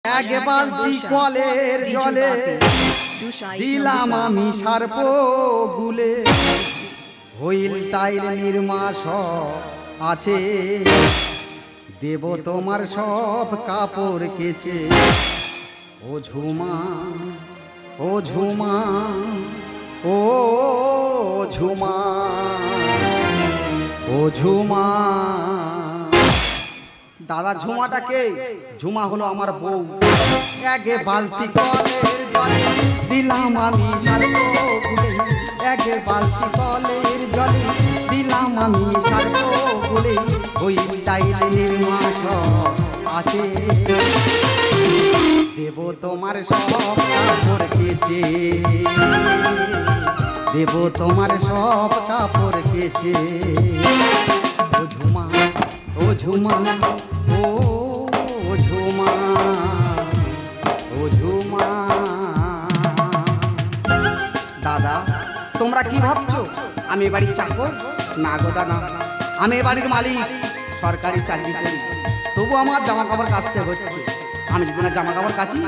এক বালতি কলের জলে দিলাম আমি সার্প গুলে, হইল তাইল নির্মাস আছে, দেব তোমার সব কাপড় কেচে। ও ঝুমা, ও ঝুমা, ও ঝুমা, ও ঝুমা। দাদা ঝুমাটা কে? ঝুমা হলো আমার বউ। এক বালতি কলের জলে দিলাম আমি সার্প গুলে, এক বালতি কলের জলে দিলাম আমি সার্প গুলে, ওই টাইল নির্মাস আছে, দেব তোমার সব কাপড় কেচে, দেব তোমার সব কাপড় কেচে। ও ঝুমা, ও ঝুমা, ও ঝুমা, ও ঝুমা। দাদা তোমরা কি ভাবছো আমি এ বাড়ির চাকর? না গো দাদা, আমি এ বাড়ির মালিক, সরকারি চাকরি করি, তবু আমার জামা কাপড় কাচতে হচ্ছে। আমি যদি না জামা কাপড় কাচি,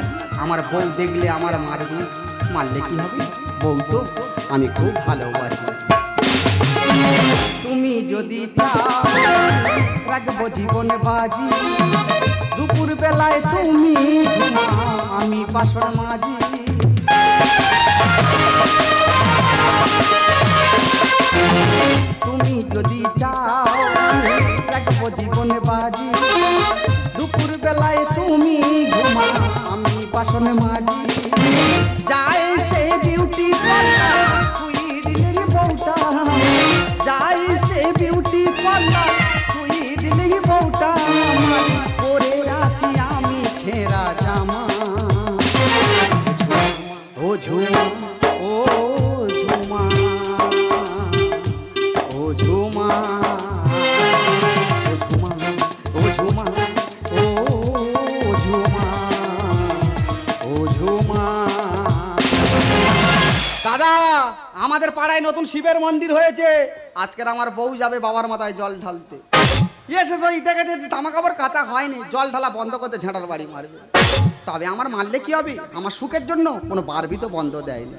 আমার বউ দেখলে আমার মারবে। মারলে কি হবে? বউ তো আমি খুব ভালোবাসি। তুমি যদি চাও রাখবো জীবন বাজি, দুপুর বেলায় তুমি ঘুমাও, আমি বাসন মাজি। তুমি যদি চাও রাখবো জীবন বাজি, দুপুর বেলায় তুমি ঘুমাও, আমি বাসন মাজি। যায় সে বিউটি পার্লার সুইডেনের বউটা, যায় সে বিউটি পার্লার সুইডেনের বউটা, পরে আছি আমি ছেঁড়া জামা। ও ঝুমা, ও ঝুমা, ও ঝুমা, ও ঝুমা, ও ঝুমা, ও ঝুমা, ও ঝুমা। দাদা আমাদের পাড়ায় নতুন শিবের মন্দির হয়েছে, আজকের আমার বউ যাবে বাবার মাথায় জল ঢালতে। এসে তো দেখেছে জামা কাপড় কাঁচা হয়নি, জল ঢালা বন্ধ করতে ঝাঁটার বাড়ি মারবে। তবে আমার মারলে কি হবে? আমার সুখের জন্য কোনো বারবি তো বন্ধ দেয় না।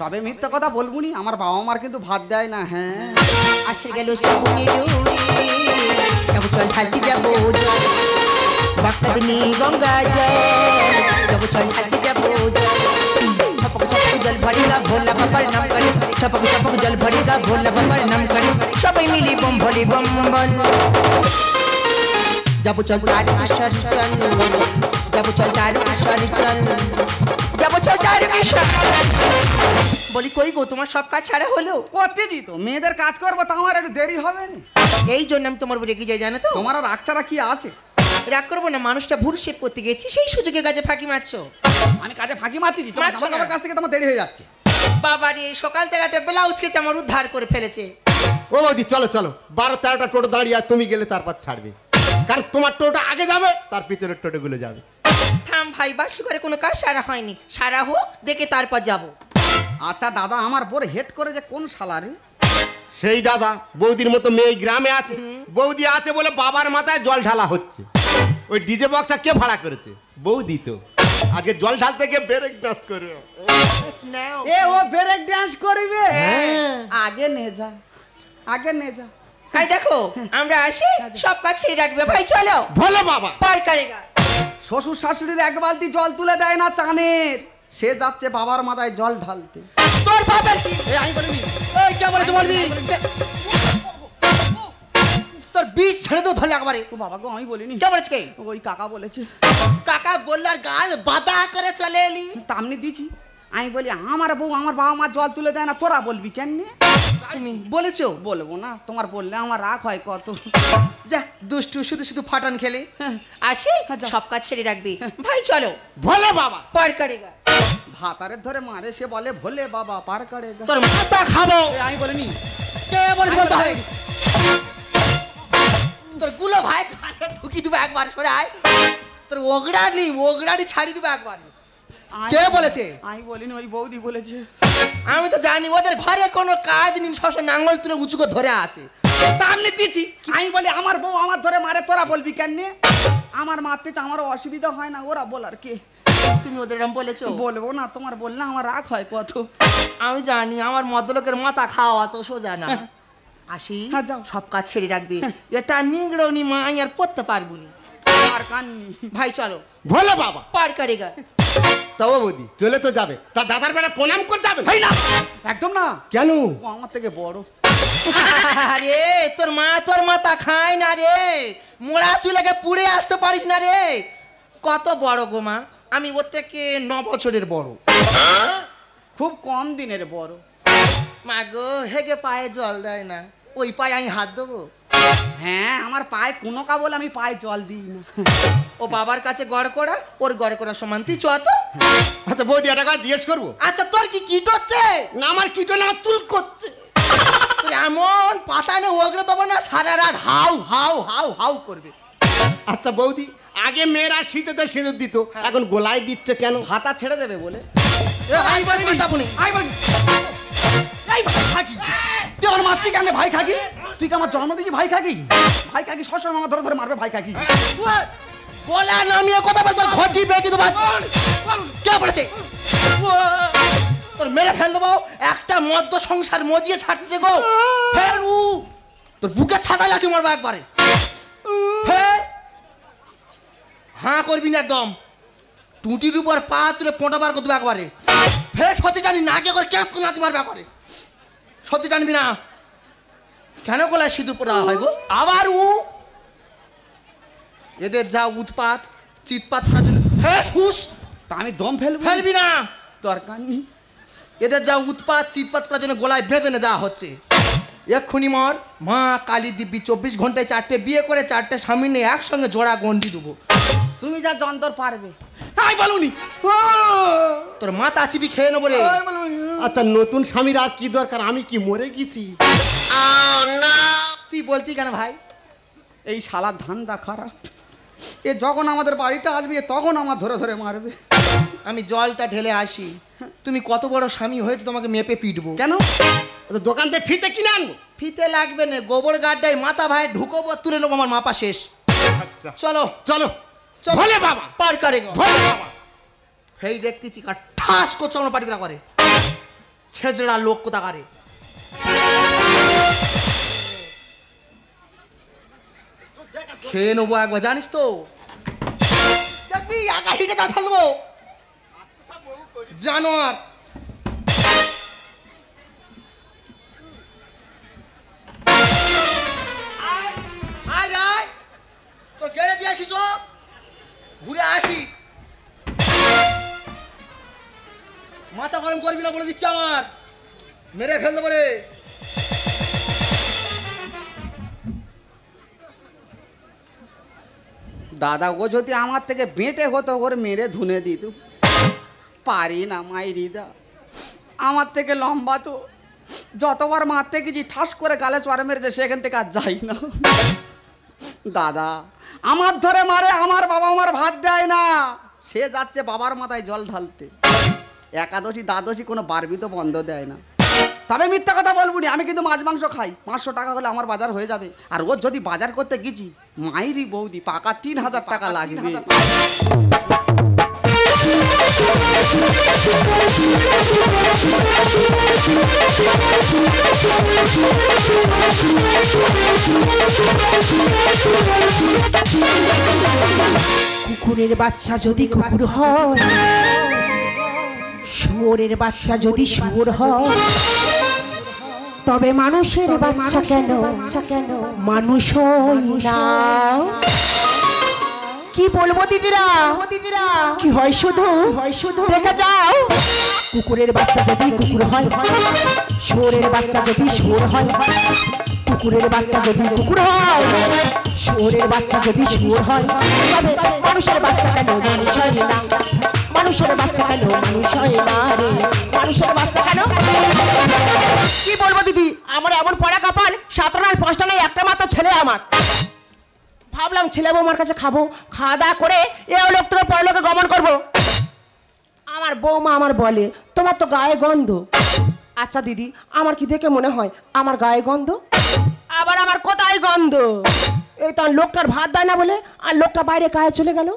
তবে মিথ্যা কথা বলবুনি, আমার বাবা মার কিন্তু ভাত দেয় না। হ্যাঁ আসে গেল সবুকে জুড়ি, যাব চল ঢালতে যাব বাক্তাদিনী গঙ্গা জল, যাব চল ঢালতে যাব ছপক ছপক জল ভরেগা ভোলা বাবার নাম করে, ছপক ছপক জল ভরেগা ভোলা বাবার নাম করে, সবাই মিলি বম ভরি বম বল। যাব চল তারকেশ্বর চল, যাব চল তারকেশ্বর চল, যাব চল তারকেশ্বর। বলি কই গো তোমার সব কাজ ছাড়া হলো? করতেছি তো, মেয়েদের কাজ করবো তো আমার একটু দেরি হবে না। এই জন্য আমি তোমার রেগে যাই জানো তো। তোমার আর রাগ ছাড়া কি আছে? রাগ করবো না, মানুষটা ভুল শেপ করতে গেছি, সেই সুযোগে কাজে ফাঁকি মারছো। আমি কাজে ফাঁকি মারছি, তোমার কাছ থেকে তোমার দেরি হয়ে যাচ্ছে। বাবা রে, সকাল থেকে একটা ব্লাউজ কেচে আমার উদ্ধার করে ফেলেছে। ও বৌদি চলো চলো, 12-13টা টোটো দাঁড়িয়ে, আর তুমি গেলে তারপর ছাড়বে, কারণ তোমার টোটো আগে যাবে, তার পিছনের টোটোগুলো যাবে। থাম ভাই, বাসি করে কোনো কাজ সারা হয়নি, সারা হোক দেখে তারপর যাব। আচ্ছা দাদা আমার বোর হেড করে যে কোন শালারে? সেই দাদা বৌদির মতো মেয়ে গ্রামে আছে, বৌদি আছে বলে বাবার মাথায় জল ঢালা হচ্ছে। ওই ডিজে বক্সটা কে ভাড়া করেছে? বৌদি তো। আগে জল ঢালতে গিয়ে ব্রেক ডান্স করবে। এ ও ব্রেক ডান্স করবে? আগে নে যা, আগে নে যা। হাই দেখো আমরা আসি, সব কাজ ছেড়ে রাখবে ভাই, চলো ভালো বাবা পার করেগা। শ্বশুর শাশুড়ির এক বালতি জল তুলে দেয় না চানের, সে যাচ্ছে বাবার মাথায় জল ঢালতে। তোর বাবা আমি বলিনি। এই কে বলেছে বলবি? তোর বিষ ছেড়ে তো ধরলে একবারে। ও বাবা গো আমি বলিনি। কে বলেছে? কে? ওই কাকা বলেছে। কাকা বললো আর গাল বাদা করে চলে এলি। তামনি দিছি, আমি বলি আমার বউ আমার বাবা মা জল তুলে দেয় না, তোরা বলবি কেন? তুমি বলেছো? বলবো না, তোমার বললে আমার রাগ হয় কত। যা দুষ্টু, শুধু শুধু ফাটান খেলে। আসি সব কাজ ছেড়ে রাখবি ভাই, চলো ভালো বাবা পার করেগা। ভাতারের ধরে মারে, সে বলে ভোলে বাবা পার করে। তোর মাথা খাবো। আমি বলিনি। কে বলেছে বলতে হয়? তোর গুলো ভাই ঢুকি দেবো একবার, সরে আয়। তোর ওগড়ানি ছাড়ি দেবো একবার। কে বলেছে? আমি বলিনি, ওই বৌদি বলেছে। আমি তো জানি ওদের ঘরে কোনো কাজ নেই, সবসময় নাঙ্গল তুলে উঁচু করে ধরে আছে। তামনি দিছি, আমি বলি আমার বউ আমার ধরে মারে, তোরা বলবি কেন? আমার মারতে আমার অসুবিধা হয় না, ওরা বলার কে? তুমি ওদের এরকম বলেছো? বলবো না, তোমার বললে আমার রাগ হয় কত। আমি জানি আমার মদ্যলোকের মাথা খাওয়া তো সোজা না। আসি, হ্যাঁ, যাও। সব কাজ ছেড়ে রাখবে। এটা নিগড়নি মা আর পড়তে পারবো না। আর কান্নি ভাই চলো, ভোলে বাবা। পার করেগা। তবে বৌদি চলে তো যাবে, তার দাদার বেড়া প্রণাম করে যাবে না, একদম না। কেন? ও আমার থেকে বড়। আরে তোর মা তোর মাথা খায় না রে, মোড়া চুলেকে পুড়ে আসতে পারিস না রে। কত বড় গো মা, আমি ওর থেকে 9 বছরের বড়। খুব কম দিনের বড়। মা গো, হেগে পায়ে জল দেয় না, ওই পায়ে আমি হাত দেবো? হ্যাঁ, আমার পায়ে কোনো বলে আমি পায়ে জল দিই না। ও বাবার কাছে গড় করা, ওর গড় করা সমান, তুই চ তো। আচ্ছা বৌদি একটা কথা জিজ্ঞেস করবো? আচ্ছা তোর কি কিট হচ্ছে? না আমার কিটো না, তুল করছে। তুই এমন পাতানে ওগড়ে দেবো না, সারা রাত হাউ হাউ হাউ হাউ করবে। আচ্ছা বৌদি, আগে মেয়েরা শীতেতে সিঁদুর দিত, এখন গোলায় দিচ্ছে কেন? হাতা ছেড়ে দেবে বলে। আই বলি কথা বলি। আই বলি, এই ভাই খাকি, তুই আমার মারতি কেন ভাই খাকি? তুই কি আমার জন্ম দিয়েছি ভাই খাকি? ভাই খাকি সবসময় আমার ধরে ধরে মারবে ভাই খাকি। বলা নামিয়ে কথা বল, তোর ঘটি বেঁকে দেবো। কে বলেছে? তোর মেরে ফেল দেবো, একটা মদ্য সংসার মজিয়ে ছাড়তে গো। ফের তোর বুকে ছাতাই আছে মারবো একবারে। ফের হাঁ করবি না একদম, টুটির উপর পা তুলে পোঁটা বার করতে একবারে। ফের সত্যি জানি না, আগে করে ক্যাঁচ করে নাতি মারবে একবারে। সত্যি জানবি না কেন গলায় সিঁদুর পড়া হয় গো? আবার এদের যা উৎপাত চিৎপাত, তা আমি দম ফেলবো? ফেলবি না, দরকার নেই। এদের যা উৎপাত চিৎপাত করার জন্য গলায় বেঁধে নিয়ে যাওয়া হচ্ছে। এক্ষুনি মর, মা কালী দিব্যি 24 ঘন্টায় 4টে বিয়ে করে 4টে স্বামী নিয়ে একসঙ্গে জোড়া গন্ডি দেবো। তুমি যা যন্তর পারবে। আই বলুনি, তোর মাথা চিবি খেয়ে নেবো রে। আচ্ছা নতুন স্বামীর আর কি দরকার, আমি কি মরে গেছি? তুই বলতি কেন ভাই? এই শালার ধান্দা খারাপ। এ যখন আমাদের বাড়িতে আসবে তখন আমার ধরে ধরে মারবে। আমি জলটা ঢেলে আসি, তুমি কত বড় স্বামী হয়েছে তোমাকে মেপে পিটবো। কেন? আচ্ছা, দোকান থেকে ফিতে কিনে আনবো। ফিতে লাগবে না, গোবর গাড্ডায় মাথা ভাই ঢুকবো, তুলে নেবো, আমার মাপা শেষ। আচ্ছা চলো চলো চলো। ভোলে বাবা, পার করে গো। ভোলে বাবা। হেই দেখতেছি কার ঠাস করছে আমার পাটিকরা করে, ছেজড়া লোক কোথা করে। খেয়ে নেবো একবার, জানিস তো দেখবি একা হিটে কাজ ফেলবো জানোয়ার। আয় আয়, তোর গেড়ে দিয়ে আসি, চল ঘুরে আসি। মাথা গরম করবি না বলে দিচ্ছি, আমার মেরে ফেল দেবো রে। দাদা ও যদি আমার থেকে বেঁটে হতো ওর মেরে ধুনে দিত। পারি না মাইরি দা, আমার থেকে লম্বা তো যতবার মারতে গেছি ঠাস করে গালে চড় মেরেছে, সেখান থেকে আর যাই না। দাদা আমার ধরে মারে, আমার বাবা আমার ভাত দেয় না, সে যাচ্ছে বাবার মাথায় জল ঢালতে। একাদশী দ্বাদশী কোনো বারবি তো বন্ধ দেয় না। তবে মিথ্যা কথা বলবো না, আমি কিন্তু মাছ মাংস খাই। 500 টাকা হলে আমার বাজার হয়ে যাবে। আর ও যদি বাজার করতে গেছি মাইরি বৌদি পাকা 3000 টাকা লাগবে। কুকুরের বাচ্চা যদি কুকুর হয়, শুয়োরের বাচ্চা যদি শুয়োর হয়, তবে মানুষের বাচ্চা কেন মানুষ হয় না? কি বলবো দিদিরা, কি হয় শুধু দেখে যাও। কুকুরের বাচ্চা যদি কুকুর হয়, শুয়োরের বাচ্চা যদি শুয়োর হয়, কুকুরের বাচ্চা যদি কুকুর হয়, শুয়োরের বাচ্চা যদি শুয়োর হয়, তবে মানুষের বাচ্চা কেন মানুষ হয় না? মানুষের বাচ্চা কেন মানুষ হয় না রে? মানুষের বাচ্চা কেন? কি বলবো দিদি, আমার এমন পড়া কপাল, 7 নয় 5টা নয় একটা মাত্র ছেলে আমার। ভাবলাম ছেলে বৌমার কাছে খাবো, খাওয়া দাওয়া করে এ লোক থেকে পরলোকে গমন করবো। আমার বৌমা আমার বলে তোমার তো গায়ে গন্ধ। আচ্ছা দিদি, আমার কি দেখে মনে হয় আমার গায়ে গন্ধ? আবার আমার কোথায় গন্ধ? এই তার লোকটার ভাত দেয় না বলে আর লোকটা বাইরে কাজে চলে গেল।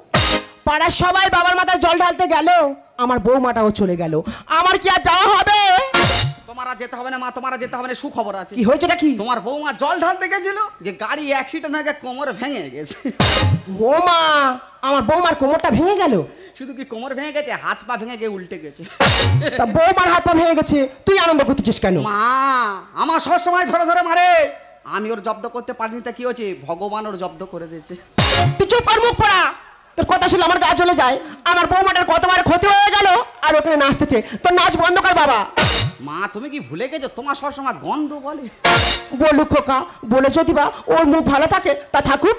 পাড়ার সবাই বাবার মাথায় জল ঢালতে গেল, আমার বৌমাটাও চলে গেল। আমার কি আর যাওয়া হবে? তোমার আর যেতে হবে না মা, তোমার আর যেতে হবে না, সুখবর আছে। কি হয়েছেটা কি? তোমার বৌমা জল ঢালতে গেছিল, যে গাড়ি অ্যাক্সিডেন্ট হয়ে কোমর ভেঙে গেছে। বৌমা, আমার বৌমার কোমরটা ভেঙে গেল? শুধু কি কোমর ভেঙে গেছে, হাত পা ভেঙে গিয়ে উল্টে গেছে। তা বৌমার হাত পা ভেঙে গেছে, তুই আনন্দ করতেছিস কেন? মা আমার সব সময় ধরে ধরে মারে, আমি ওর জব্দ করতে পারিনি, তা কি হচ্ছে, ভগবান ওর জব্দ করে দিয়েছে। তুই চুপ কর, মুখ পড়া। তোর কথা শুনে আমার গা চলে যায়। আমার বৌমাটার কতবার ক্ষতি হয়ে গেল আর ওখানে নাচতেছে, তোর নাচ বন্ধ কর বাবা। মা তুমি কি ভুলে গেছো, তোমার সবসময় গন্ধ বলে। বলুক খোকা, বলে যদি বা ওর মুখ ভালো থাকে তা থাকুক।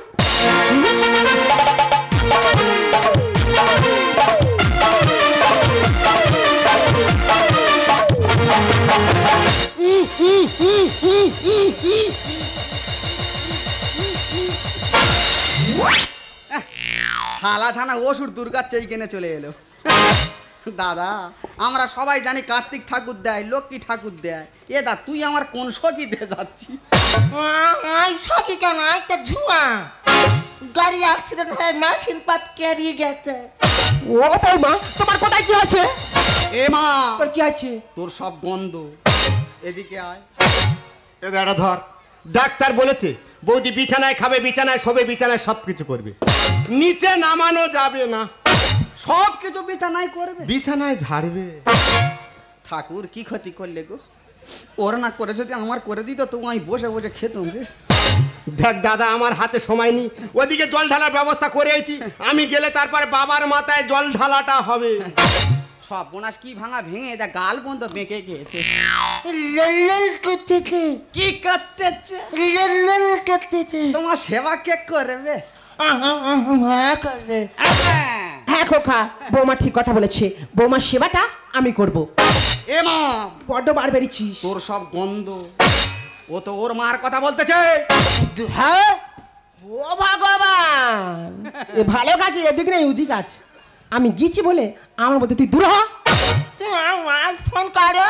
থালা ছানা ওষুধ দুর্গার চেয়ে কিনে চলে এলো। দাদা আমরা সবাই জানি কার্তিক ঠাকুর দেয়, লক্ষ্মী ঠাকুর দেয়, এ দা তুই আমার কোন সখীতে যাচ্ছি? সখী কেন, একটা ঝুয়া গাড়ি অ্যাক্সিডেন্ট হয়ে মেশিন পাত কেরিয়ে গেছে। ও বৌমা, তোমার কোথায় কি আছে? এ মা তোর কি আছে? তোর সব গন্ধ, এদিকে আয়। এটা ধর, ডাক্তার বলেছে বৌদি বিছানায় খাবে, বিছানায় শোবে, বিছানায় সব কিছু করবে, নিচে নামানো যাবে না। সব কিছু বিছানায় করবে, বিছানায় ঝাড়বে। ঠাকুর কি ক্ষতি করলে গো, ওর না করে যদি আমার করে দিত তো আমি বসে বসে খেতাম রে। দেখ দাদা, আমার হাতে সময় নেই, ওদিকে জল ঢালার ব্যবস্থা করেছি, আমি গেলে তারপরে বাবার মাথায় জল ঢালাটা হবে। সব বোনাস কি ভাঙা ভেঙে দেখ, গাল বন্ধ বেঁকে গিয়েছে। লল করতেছে, কি করতেছে? লল করতেছে। তোমার সেবা কে করবে? হ্যাঁ করবে। হ্যাঁ খোকা, বৌমা ঠিক কথা বলেছে, বৌমার সেবাটা আমি করব। এ মা বড্ড বার বেরিয়েছিস। তোর সব গন্ধ, ও তো ওর মার কথা বলতেছে। হ্যাঁ, ও ভগবান, এ ভালো কাকি এদিক নেই ওদিক আছে। আমি গিয়েছি বলে আমার মধ্যে তুই দূর হ। তুই আমার ফোন করো,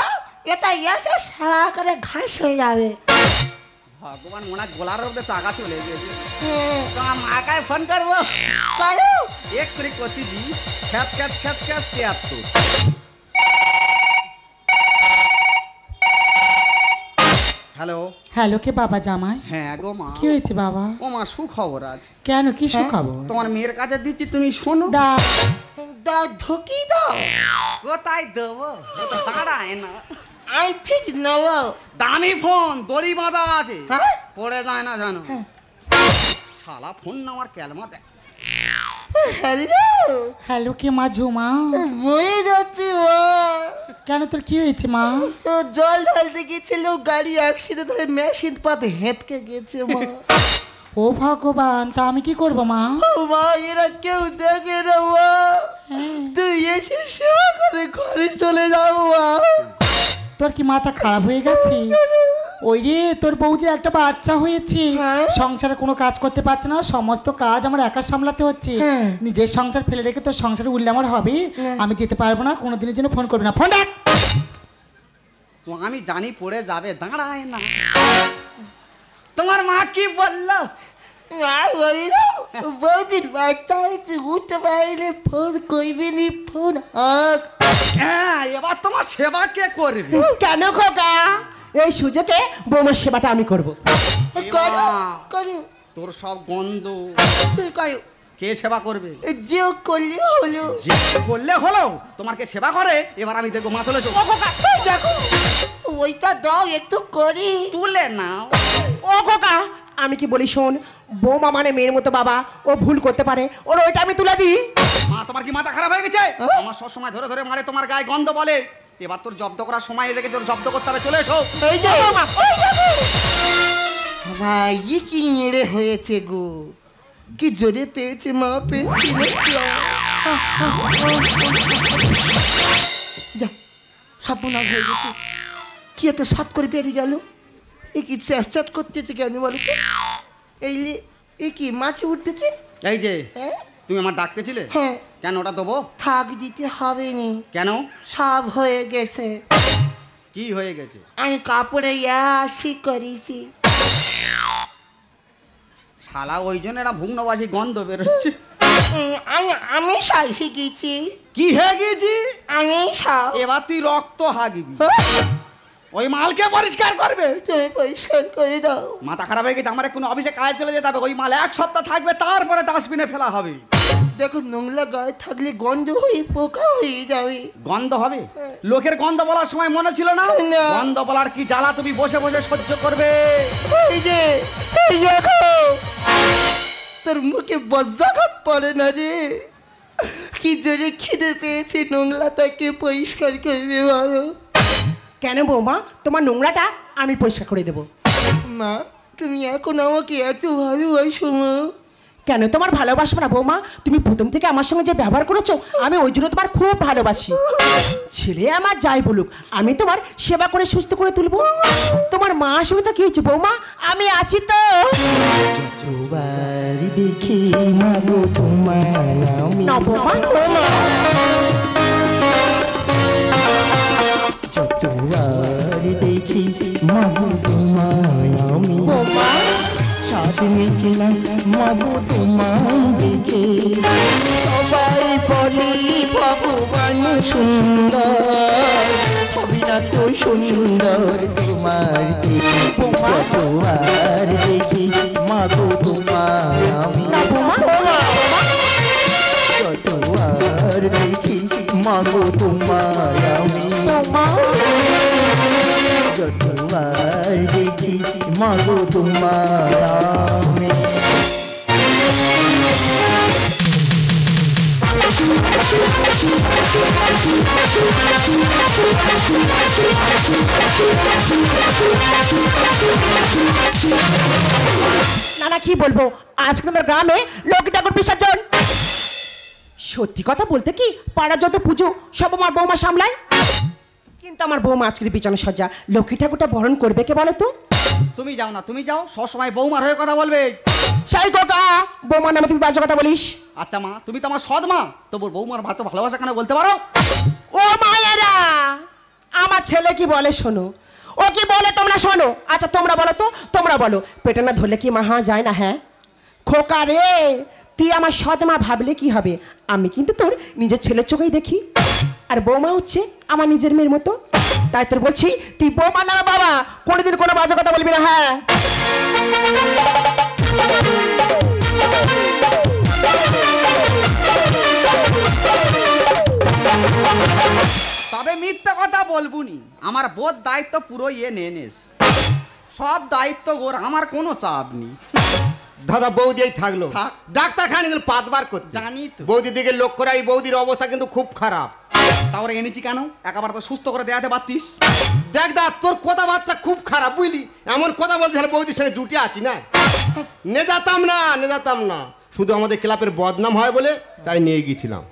এটা এসে সারা করে ঘাস হয়ে যাবে। ভগবান মনে গোলার মধ্যে টাকা চলে গেছে। তোমার মাকে ফোন করবো, করো। এক করে কতি দি, খ্যাত খ্যাত খ্যাত খ্যাত খ্যাত। হ্যালো হ্যালো, কে বাবা জামাই? হ্যাঁ গো মা। কি হয়েছে বাবা? ও মা সুখবর আছে। কেন, কি সুখবর? তোমার মেয়ের কাছে দিচ্ছি, তুমি শোনো। দাও। দাও, ঢুকি দাও। কোথায় দেবো, দাঁড়ায় না। আমি ঠিক নেব। দামি ফোন, দড়ি বাঁধা আছে, হ্যাঁ? পড়ে যায় না জানো। শালা ফোন নামার ক্যালমা দেখ। হ্যালো, হ্যালো, কে মা ঝুমা? মরে যাচ্ছি ও। কেন, তোর কি হয়েছে মা? তো জল ঢালতে গেছিল, গাড়ি অ্যাক্সিডেন্ট হয়ে মেশিন পাতে হেঁটকে গেছে মা। ও ভগবান, তা আমি কি করব মা? ও মা, এরা কেউ দেখে না মা। তুই এসে সেবা করে ঘরে চলে যাও মা। তোর কি মাথা খারাপ হয়ে গেছে? ওই রে, তোর বৌদির একটা বাচ্চা হয়েছে, সংসারে কোনো কাজ করতে পারছে না, সমস্ত কাজ আমার একা সামলাতে হচ্ছে। নিজের সংসার ফেলে রেখে তোর সংসারে উঠলে আমার হবে? আমি যেতে পারবো না, কোনোদিনের জন্য ফোন করবি না। ফোন রাখ। ও আমি জানি পড়ে যাবে, দাঁড়ায় না। তোমার মা কি বললো? মা বলল বৌদির বাচ্চা হয়েছে, উঠতে পারলে ফোন করবি নি, ফোন হাক। হ্যাঁ, এবার তোমার সেবা কে করবে? কেন খোকা, এই সুযোগে বৌমার সেবাটা আমি করব। করো করো, তোর সব গন্ধ, তুই করো। কে সেবা করবে? যেও করলে হলো। যে করলে হলো, তোমার কে সেবা করে, এবার আমি দেখবো মা চলে চো। দেখো, ওইটা দাও একটু করি। তুলে নাও। ও খোকা, আমি কি বলি শোন, বৌমা মানে মেয়ের মতো বাবা, ও ভুল করতে পারে, ওর ওইটা আমি তুলে দিই। মা তোমার কি মাথা খারাপ হয়ে গেছে? আমার সব সময় ধরে ধরে মারে, তোমার গায়ে গন্ধ বলে। এবার তোর জব্দ করার সময় এসে গেছে, তোর জব্দ করতে হবে, চলে এসো। এই যে ভাই, ই কি এড়ে হয়েছে গো, কি জোরে পেয়েছে মা, পেয়েছিল। যা, সর্বনাশ হয়ে গেছে। কি একটা সাত করে পেরিয়ে গেল। এ কি চ্যাট করতেছে কেন বলো তো? এই লে, এ কি মাছ উঠতেছে? এই যে হ্যাঁ তুমি আমার ডাকতেছিলে, হ্যাঁ, কেন ওটা দেবো? থাক দিতে হবে নি, কেন? সব হয়ে গেছে। কি হয়ে গেছে? আমি কাপড়ে আসি করেছি। শালা ওই জন্য একটা ভুগ্নবাসী গন্ধ বেরোচ্ছে। আমি সাহি গেছি, কি হয়ে গিয়েছি? আমি এবার তুই রক্ত হাগিবি। ওই মালকে পরিষ্কার করবে। তুমি পরিষ্কার করে দাও। মাথা খারাপ হয়ে গেছে আমার, কোনো অফিসে কাজে চলে যেতে হবে। ওই মাল 1 সপ্তাহ থাকবে, তারপরে ডাস্টবিনে ফেলা হবে। দেখো নোংরা গায়ে থাকলে গন্ধ হয়ে পোকা হয়ে যাবে। গন্ধ হবে? লোকের গন্ধ বলার সময় মনে ছিল না? না। গন্ধ বলার কি জ্বালা তুমি বসে বসে সহ্য করবে? এই যে এই দেখো, তোর মুখে বজ্জাঘাত পড়ে না রে। কি জোরে খিদে পেয়েছে, নোংরাটাকে পরিষ্কার করবে ভালো। কেন বৌমা, তোমার নোংরাটা আমি পরিষ্কার করে দেবো। মা তুমি এখন আমাকে এত ভালোবাসো মা। কেন তোমার ভালোবাসবো না বৌমা? তুমি প্রথম থেকে আমার সঙ্গে যে ব্যবহার করেছো, আমি ওই জন্য তোমার খুব ভালোবাসি। ছেলে আমার যাই বলুক, আমি তোমার সেবা করে সুস্থ করে তুলবো। তোমার মা অসুবিধা কি হয়েছে বৌমা? আমি আছি তো। যতবার দেখি মাগো তোমায় আমি, না বৌমা, যতবার দেখি মাগো তোমায় আমি, বৌমা সাথ মিটে না মাগো তোমায় দেখে। সবাই বলি ভগবান সুন্দর, হবে না তো সুন্দর তোমার দেখে। যতবার দেখি মাগো তোমায় আমি, যতবার দেখি মাগো তোমায় আমি, যতবার দেখি মাগো তোমায় আমি। নানা কি বলবো, আজকে আমার গ্রামে লক্ষ্মী ঠাকুর বিসর্জন। সত্যি কথা বলতে কি, পাড়ার যত পুজো সব আমার বৌমা সামলায়। কিন্তু আমার বৌমা আজকের বিছানা সজ্জা লক্ষ্মী ঠাকুরটা বরণ করবে কে বলো তো? তুমি যাও না, তুমি যাও, সবসময় বৌমার হয়ে কথা বলবে। সেই কোকা, বৌমার নামে তুমি বাজে কথা বলিস। আচ্ছা মা, তুমি তো আমার সৎ মা, তবু বৌমার ভাত ভালোবাসা কেন বলতে পারো? ও মায়েরা, আমার ছেলে কি বলে শোনো, ও কি বলে তোমরা শোনো। আচ্ছা তোমরা বলো তো, তোমরা বলো, পেটে না ধরলে কি মা যায় না? হ্যাঁ খোকা রে, তুই আমার সৎ মা ভাবলে কি হবে? আমি কিন্তু তোর নিজের ছেলের চোখেই দেখি, আর বৌমা হচ্ছে আমার নিজের মেয়ের মতো। তাই তোর বলছি, তুই বৌমা নামে বাবা কোনোদিন কোনো বাজে কথা বলবি না। হ্যাঁ তবে মিথ্যে কথা বলবুনি, আমার বোধ দায়িত্ব পুরো নেস, সব দায়িত্ব ওর, আমার কোনো চাপ নেই। দাদা বৌদি এই থাকলো, থাক। ডাক্তারখানে গেলে 5 বার করতে। জানি তো। বৌদির দিকে লক্ষ্য রাখি, বৌদির অবস্থা কিন্তু খুব খারাপ। তাহলে এনেছি কেন? একেবারে তো সুস্থ করে দেখাতে পারতিস। দেখ দা, তোর কথাবার্তা খুব খারাপ বুঝলি, এমন কথা বলতে হলে বৌদির সঙ্গে জুটে আছি না, নে যেতাম না। শুধু আমাদের ক্লাবের বদনাম হয় বলে তাই নিয়ে গেছিলাম।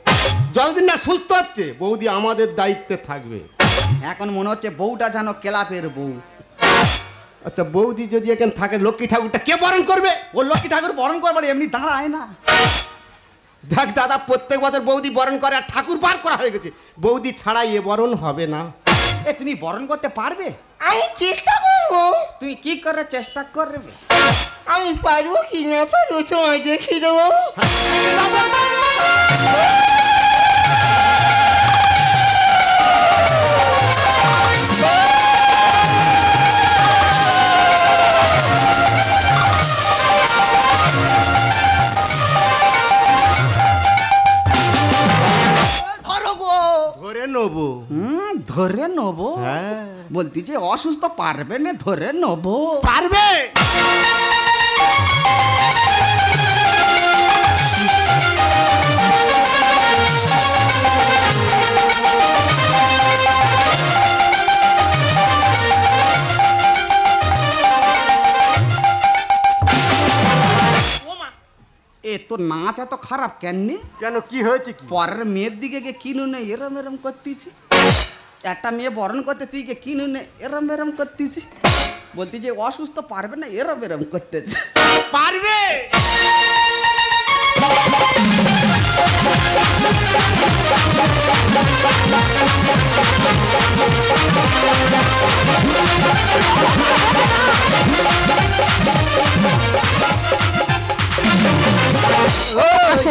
যতদিন না সুস্থ হচ্ছে বৌদি আমাদের দায়িত্বে থাকবে। এখন মনে হচ্ছে বউটা যেন ক্লাবের বউ। আচ্ছা বৌদি যদি এখানে থাকে, লক্ষ্মী ঠাকুরটা কে বরণ করবে? ও লক্ষ্মী ঠাকুর বরণ করবার এমনি দাঁড়ায় না। দেখ দাদা, প্রত্যেক বছর বৌদি বরণ করে, আর ঠাকুর বার করা হয়ে গেছে, বৌদি ছাড়া এ বরণ হবে না। তুমি বরণ করতে পারবে? আমি চেষ্টা করবো। তুই কি করে চেষ্টা করবে? আমি পারবো কি না পারবো তোমায় দেখিয়ে দেবো। ধরে নেবো। ধরে নেবো? হ্যাঁ। বলতি যে অসুস্থ পারবে না, ধরে নেবো। পারবে। এ তোর নাচ এত খারাপ কেন? কেন, কি হয়েছে? কি পরের মেয়ের দিকে গিয়ে কিনু নে এরম এরম করতেছি। একটা মেয়ে বরণ করতে তুই গিয়ে কিনু নে এরম এরম করতেছি। বলতি যে অসুস্থ পারবে না, এরম এরম করতেছে। পারবে।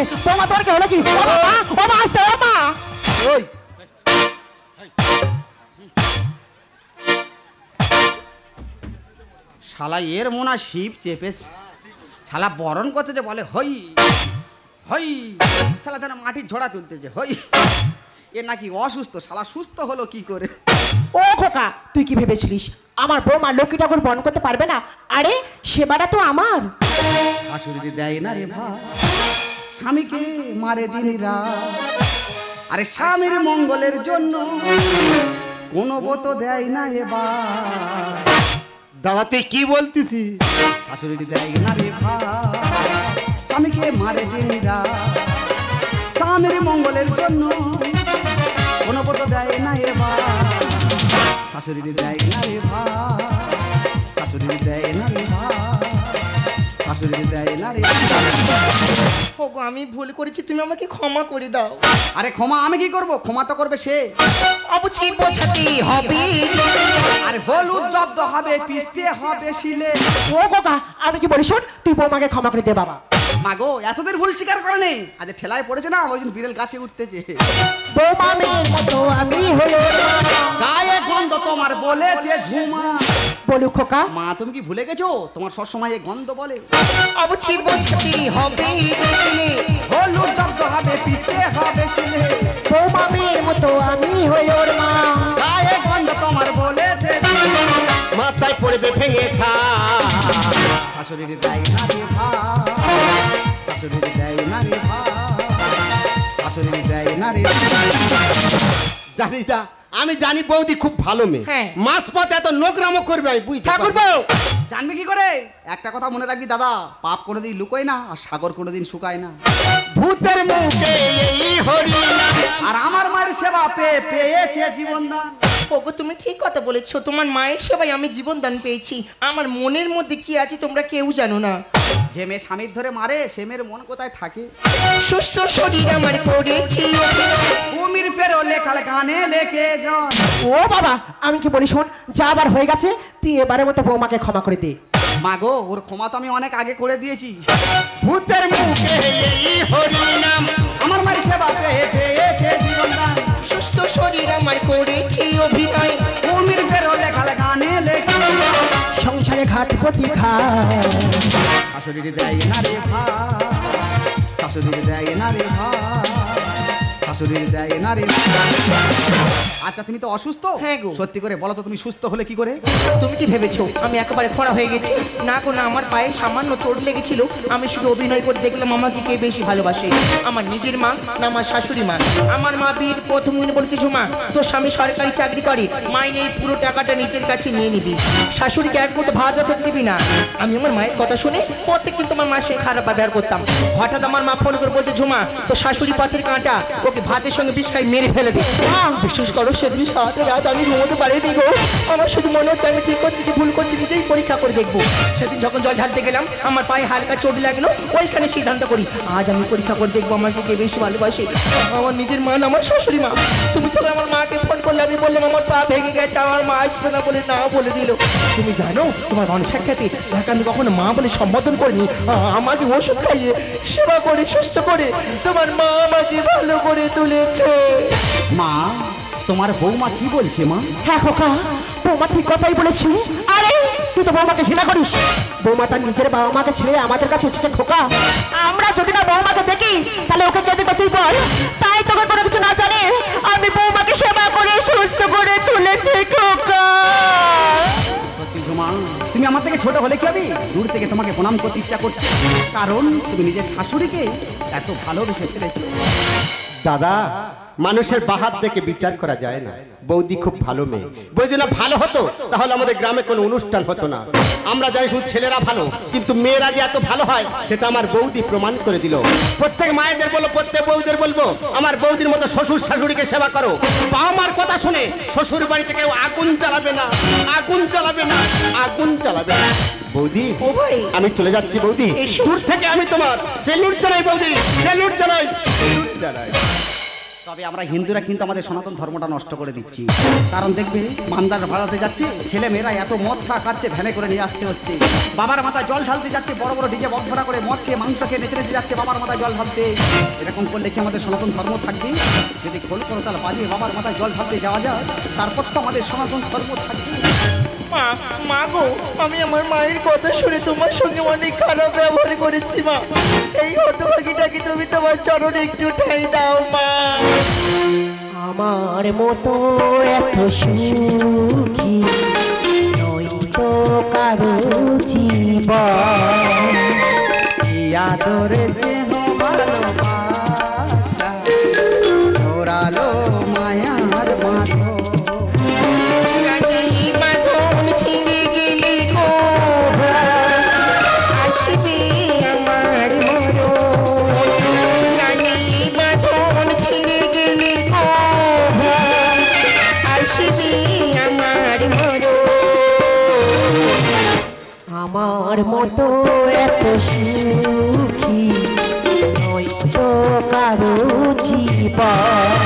হচ্ছে বৌমা তোর কি হলো কি ও মা ও মা আসতে ও মা ওই শালা এর মোনা শিব চেপেছে, শালা বরণ করতে যে বলে হই হই, শালা যেন মাটির ঝোড়া তুলতেছে হই। এ নাকি অসুস্থ, শালা সুস্থ হলো কি করে? ও খোকা তুই কি ভেবেছিলিস আমার বৌমা লক্ষ্মী ঠাকুর বরণ করতে পারবে না? আরে সেবাটা তো আমার। শাশুড়ি দেয় না রে ভাই, স্বামীকে মারে দিন রাত। আরে স্বামীর মঙ্গলের জন্য কোনো বত দেয় না এবার। দাদা তুই কি বলতেছিস? শাশুড়ি দেয় না রে ভাই, স্বামীকে মারে দিন রাত। স্বামীর মঙ্গলের জন্য কোনো বত দেয় না এবার। শাশুড়ি দেয় না রে ভাই, শাশুড়ি দেয় না রে ভাই, শাশুড়ি দেয় না রে ভাই। ওগো আমি ভুল করেছি, তুমি আমাকে ক্ষমা করে দাও। আরে ক্ষমা আমি কি করব? ক্ষমা তো করবে সে। অবুঝকে বোঝাতে হবে। আরে হলুদ জব্দ হবে, পিষতে হবে শিলে। ও খোকা আমি কি বলি শোন তুই বৌমাকে ক্ষমা করে দে বাবা। মাগো এতদিন ভুল স্বীকার করে নেই, আজ ঠেলায় পড়েছে না, ওই জন্য বিড়াল গাছে উঠতেছে। বৌমা মেয়ের মতো আমি হয়ে গায়ে গন্ধ তোমার বলেছে ঝুমা। বলু খোকা মা তুমি কি ভুলে গেছো? তোমার সবসময় এই গন্ধ বলে। অবুঝকে বোঝাতে হবে। হলুদ জব্দ হবে, পিষতে হবে শিলে। বৌমা মেয়ের মতো আমি হয়ে ওর মা। গায়ে গন্ধ তোমার বলেছে ঝুমা। মাথায় পড়বে ভেঙে ছা। শাশুড়ি দেয় না রে ভাই, শাশুড়ি দেয় না রে ভাই, শাশুড়ি দেয় না রে ভাই। জানিস দা আমি জানি বৌদি খুব ভালো মেয়ে, হ্যাঁ। মাছ পথে এত নোংরামো করবে আমি বুঝতে ঠাকুর পারি। বউ জানবে কি করে? একটা কথা মনে রাখবি দাদা, পাপ কোনোদিন লুকোয় না, আর সাগর কোনোদিন শুকায় না। ভূতের মুখে এই হরিনাম। আর আমার মায়ের সেবা পেয়ে পেয়েছে জীবন দান। ওগো তুমি ঠিক কথা বলেছো, তোমার মায়ের সেবায় আমি জীবন দান পেয়েছি। আমার মনের মধ্যে কি আছে তোমরা কেউ জানো না। যে মেয়ে স্বামীর ধরে মারে সে মেয়ের মন কোথায় থাকে? সুস্থ শরীর আমার করেছি। কুমির পেরোলে কাল গানে লেখে যান। ও বাবা আমি কি বলি শোন যা আবার হয়ে গেছে তুই এবারের মতো বৌমাকে ক্ষমা করে দে। মাগো ওর ক্ষমা তো আমি অনেক আগে করে দিয়েছি। ভূতের মুখে এই হরিনাম। আমার মায়ের সেবা পেয়ে পেয়েছে জীবন দান। সুস্থ শরীর আমার করেছি অভিনয়। কুমির পেরোলে কাল গানে লেখে যান। সংসারে ঘাট প্রতি খায় শাশুড়ি দেয় না রে ভাই, শাশুড়ি দেয় না রে ভাই, শাশুড়ি দেয় না রে ভাই। আচ্ছা তুমি তো অসুস্থ। হ্যাঁ গো। সত্যি করে বলো তো তুমি সুস্থ হলে কি করে? তুমি কি ভেবেছো আমি একেবারে খরা হয়ে গেছি? না গো না, আমার পায়ে সামান্য চোট লেগেছিল, আমি শুধু অভিনয় করে দেখলাম আমাকে কে বেশি ভালোবাসে, আমার নিজের মা না আমার শাশুড়ি মা। আমার মা বিয়ের প্রথম দিন বলছে ঝুমা তোর স্বামী সরকারি চাকরি করে, মাইনের পুরো টাকাটা নিজের কাছে নিয়ে নিবি, শাশুড়িকে এক মতো ভাত খেতে দিবি না। আমি আমার মায়ের কথা শুনে প্রত্যেক কিন্তু আমার মায়ের সঙ্গে খারাপ ব্যবহার করতাম। হঠাৎ আমার মা ফোন করে বলতে ঝুমা তো শাশুড়ি পাতের কাঁটা, ওকে ভাতের সঙ্গে বিষ খাই মেরে ফেলে দিই। বিশেষ করো সেদিন সারাটা রাত আমি ঘুমোতে পারিনি গো। আমার শুধু মনে হচ্ছে আমি ঠিক করছি কি ভুল করছি নিজেই পরীক্ষা করে দেখবো। সেদিন যখন জল ঢালতে গেলাম আমার পায়ে হালকা চোট লাগলো, ওইখানে সিদ্ধান্ত করি আজ আমি পরীক্ষা করে দেখবো আমাকে কে বেশি ভালোবাসে, আমার নিজের মা না আমার শাশুড়ি মা। তুমি যখন আমার মাকে ফোন করলে আমি বললাম আমার পা ভেঙে গেছে, আমার মা আসবে না বলে না বলে দিল। তুমি জানো তোমার মানুষের খ্যাতি যাকে আমি কখনো মা বলে সম্বোধন করিনি, আমাকে ওষুধ খাইয়ে সেবা করে সুস্থ করে তোমার মা আমাকে ভালো করে তুলেছে। মা তোমার বৌমা কি বলছে মা? হ্যাঁ খোকা বৌমা ঠিক কথাই বলেছি। আরে তুই তো বৌমাকে ঘৃণা করিস, বৌমা তার নিজের বাবা মাকে ছেড়ে আমাদের কাছে এসেছে খোকা। আমরা যদি না বৌমাকে দেখি তাহলে ওকে কে দেখবে তুই বল? তাই তোকে কোনো কিছু না জানে আমি বৌমাকে সেবা করে সুস্থ করে তুলেছি খোকা। সত্যি ঝুমা তুমি আমার থেকে ছোট হলে কি হবে? দূর থেকে তোমাকে প্রণাম করতে ইচ্ছা করছে, কারণ তুমি নিজের শাশুড়িকে এত ভালোবেসে ফেলেছো। দাদা মানুষের বাহাত দেখে বিচার করা যায় না, বৌদি খুব ভালো মেয়ে, বৌদি না ভালো হতো তাহলে আমাদের গ্রামে কোনো অনুষ্ঠান হতো না। আমরা জানি শুধু ছেলেরা ভালো, কিন্তু মেয়েরা যে এত ভালো হয় সেটা আমার বৌদি প্রমাণ করে দিল। প্রত্যেক মায়েদের বলবো, প্রত্যেক বৌদের বলবো আমার বৌদির মতো শ্বশুর শাশুড়িকে সেবা করো। বাবা মার কথা শুনে শ্বশুর বাড়িতে কেউ আগুন জ্বালাবে না, আগুন জ্বালাবে না, আগুন জ্বালাবে না। বৌদি ও ভাই আমি চলে যাচ্ছি বৌদি, দূর থেকে আমি তোমার সেলুট জানাই বৌদি, সেলুট জানাই, সেলুট জানাই। তবে আমরা হিন্দুরা কিন্তু আমাদের সনাতন ধর্মটা নষ্ট করে দিচ্ছি। কারণ দেখবে মান্দার ভাড়াতে যাচ্ছে, ছেলে মেয়েরা এত মদ খাচ্ছে, ভ্যানে করে নিয়ে আসতে হচ্ছে। বাবার মাথায় জল ঢালতে যাচ্ছে, বড় বড় ডিজে বক্স ভাড়া করে মদ খেয়ে মাংস খেয়ে নেচে নেচে যাচ্ছে বাবার মাথায় জল ঢালতে। এরকম করলে কি আমাদের সনাতন ধর্ম থাকবে? যদি খোল করতাল বাজিয়ে বাবার মাথায় জল ঢালতে যাওয়া যায়, তারপর তো আমাদের সনাতন ধর্ম থাকবে। মা, মা গো, আমি আমার মায়ের কথা শুনে তোমার সঙ্গে অনেক খারাপ ব্যবহার করেছি মা। এই হতভাগীটাকে তুমি তোমার চরণে একটু ঠাঁই দাও মা। আমার মতো এত সুখী নয় তো কারো জীবন, আদরে স্নেহ ভালোবাসা জোরালো মায়ার বাঁধন। আমার মতো এত সুখী নয় তো কারো জীবন,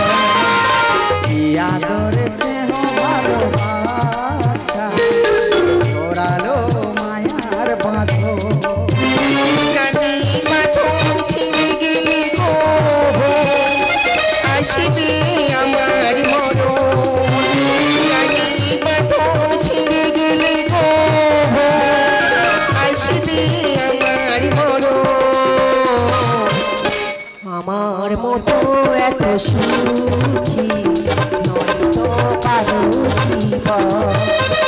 আদরে স্নেহ ভালোবাসা জোরালো মায়ার বাঁধন। আমার মতো এত সুখী নয় তো কারো জীবন।